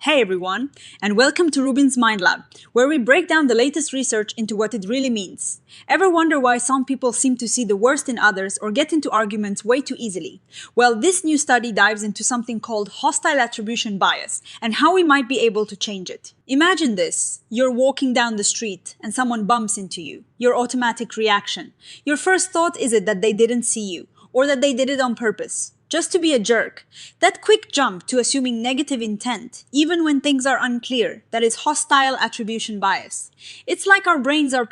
Hey everyone, and welcome to RUBIN'S Mind Lab, where we break down the latest research into what it really means. Ever wonder why some people seem to see the worst in others or get into arguments way too easily? Well, this new study dives into something called hostile attribution bias and how we might be able to change it. Imagine this. You're walking down the street and someone bumps into you. Your automatic reaction. Your first thought is it that they didn't see you, or that they did it on purpose. Just to be a jerk. That quick jump to assuming negative intent, even when things are unclear, that is hostile attribution bias. It's like our brains are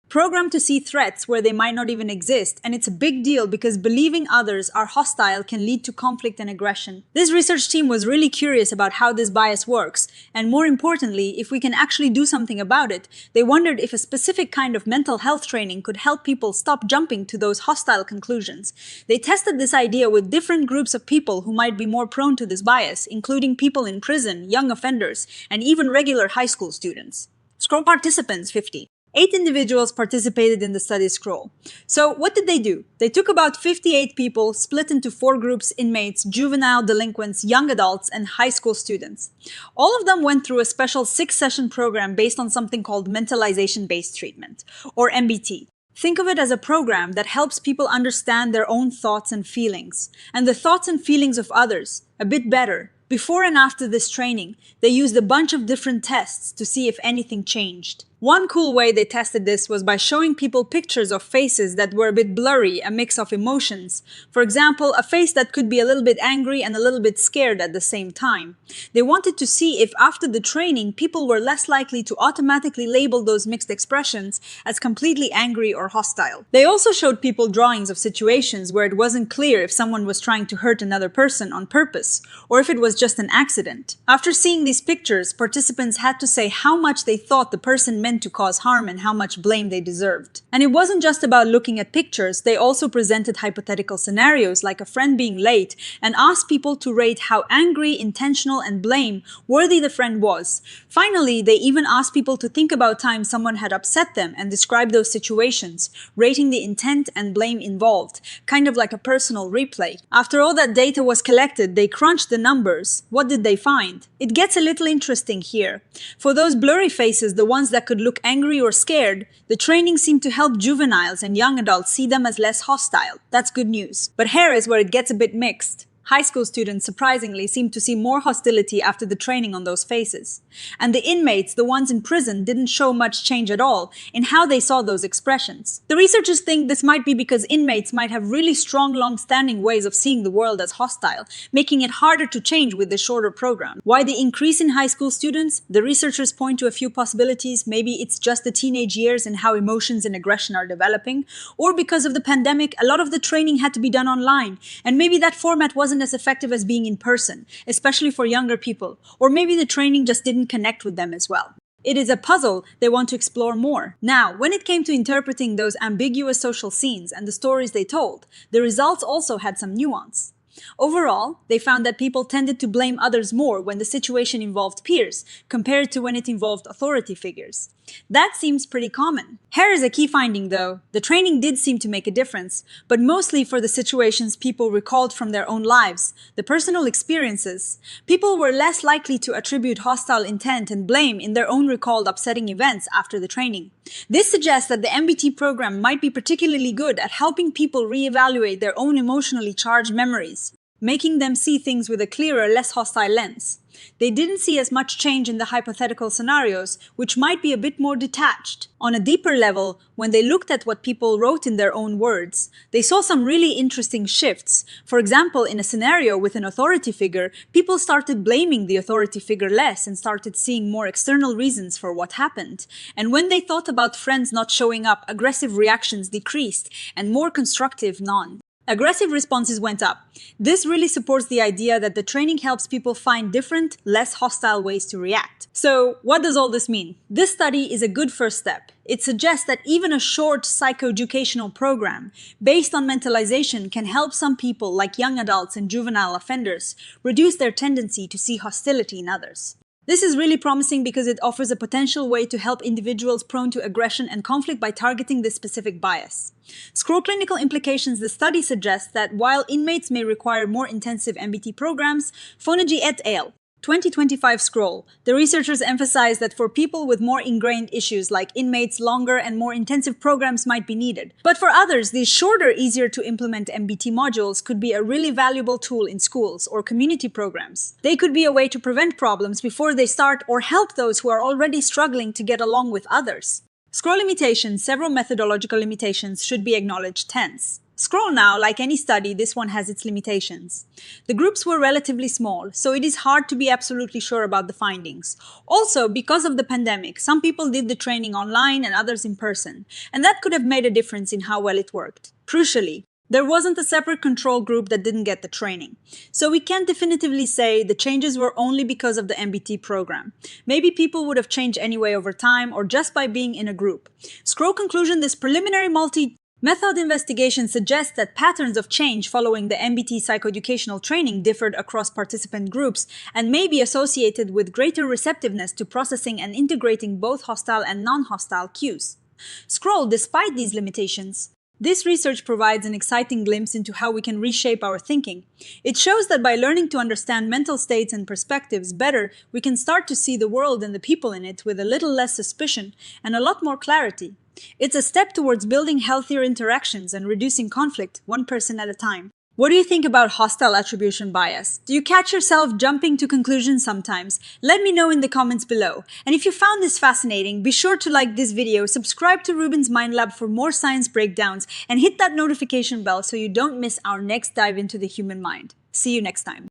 programmed to see threats where they might not even exist, and it's a big deal because believing others are hostile can lead to conflict and aggression. This research team was really curious about how this bias works, and more importantly, if we can actually do something about it. They wondered if a specific kind of mental health training could help people stop jumping to those hostile conclusions. They tested this idea with different groups of people who might be more prone to this bias, including people in prison, young offenders, and even regular high school students. Scroll participants 50. 8 individuals participated in the study scroll. So what did they do? They took about 58 people, split into 4 groups: inmates, juvenile delinquents, young adults, and high school students. All of them went through a special 6-session program based on something called Mentalization-Based treatment, or MBT. Think of it as a program that helps people understand their own thoughts and feelings, and the thoughts and feelings of others, a bit better. Before and after this training, they used a bunch of different tests to see if anything changed. One cool way they tested this was by showing people pictures of faces that were a bit blurry, a mix of emotions. For example, a face that could be a little bit angry and a little bit scared at the same time. They wanted to see if after the training, people were less likely to automatically label those mixed expressions as completely angry or hostile. They also showed people drawings of situations where it wasn't clear if someone was trying to hurt another person on purpose, or if it was just an accident. After seeing these pictures, participants had to say how much they thought the person meant to cause harm and how much blame they deserved. And it wasn't just about looking at pictures, they also presented hypothetical scenarios like a friend being late and asked people to rate how angry, intentional, and blame-worthy the friend was. Finally, they even asked people to think about times someone had upset them and describe those situations, rating the intent and blame involved, kind of like a personal replay. After all that data was collected, they crunched the numbers. What did they find? It gets a little interesting here. For those blurry faces, the ones that could look angry or scared, the training seemed to help juveniles and young adults see them as less hostile. That's good news. But here is where it gets a bit mixed. High school students surprisingly seemed to see more hostility after the training on those faces. And the inmates, the ones in prison, didn't show much change at all in how they saw those expressions. The researchers think this might be because inmates might have really strong, long-standing ways of seeing the world as hostile, making it harder to change with the shorter program. Why the increase in high school students? The researchers point to a few possibilities. Maybe it's just the teenage years and how emotions and aggression are developing. Or because of the pandemic, a lot of the training had to be done online, and maybe that format wasn't as effective as being in person, especially for younger people, or maybe the training just didn't connect with them as well. It is a puzzle they want to explore more. Now, when it came to interpreting those ambiguous social scenes and the stories they told, the results also had some nuance. Overall, they found that people tended to blame others more when the situation involved peers, compared to when it involved authority figures. That seems pretty common. Here is a key finding though. The training did seem to make a difference, but mostly for the situations people recalled from their own lives, the personal experiences. People were less likely to attribute hostile intent and blame in their own recalled upsetting events after the training. This suggests that the MBT program might be particularly good at helping people reevaluate their own emotionally charged memories, making them see things with a clearer, less hostile lens. They didn't see as much change in the hypothetical scenarios, which might be a bit more detached. On a deeper level, when they looked at what people wrote in their own words, they saw some really interesting shifts. For example, in a scenario with an authority figure, people started blaming the authority figure less and started seeing more external reasons for what happened. And when they thought about friends not showing up, aggressive reactions decreased and more constructive none. Aggressive responses went up. This really supports the idea that the training helps people find different, less hostile ways to react. So, what does all this mean? This study is a good first step. It suggests that even a short psychoeducational program based on mentalization can help some people, like young adults and juvenile offenders, reduce their tendency to see hostility in others. This is really promising because it offers a potential way to help individuals prone to aggression and conflict by targeting this specific bias. Scroll clinical implications. The study suggests that while inmates may require more intensive MBT programs, Fonagy et al. 2025 scroll. The researchers emphasize that for people with more ingrained issues like inmates, longer and more intensive programs might be needed. But for others, these shorter, easier to implement MBT modules could be a really valuable tool in schools or community programs. They could be a way to prevent problems before they start or help those who are already struggling to get along with others. Scroll limitations. Several methodological limitations should be acknowledged. Tense. Scroll now, like any study, this one has its limitations. The groups were relatively small, so it is hard to be absolutely sure about the findings. Also, because of the pandemic, some people did the training online and others in person, and that could have made a difference in how well it worked. Crucially, there wasn't a separate control group that didn't get the training. So we can't definitively say the changes were only because of the MBT program. Maybe people would have changed anyway over time or just by being in a group. Scroll conclusion, this preliminary multi-method investigation suggests that patterns of change following the MBT psychoeducational training differed across participant groups and may be associated with greater receptiveness to processing and integrating both hostile and non-hostile cues. Scroll, despite these limitations, this research provides an exciting glimpse into how we can reshape our thinking. It shows that by learning to understand mental states and perspectives better, we can start to see the world and the people in it with a little less suspicion and a lot more clarity. It's a step towards building healthier interactions and reducing conflict, one person at a time. What do you think about hostile attribution bias? Do you catch yourself jumping to conclusions sometimes? Let me know in the comments below. And if you found this fascinating, be sure to like this video, subscribe to RUBIN'S Mind Lab for more science breakdowns, and hit that notification bell so you don't miss our next dive into the human mind. See you next time.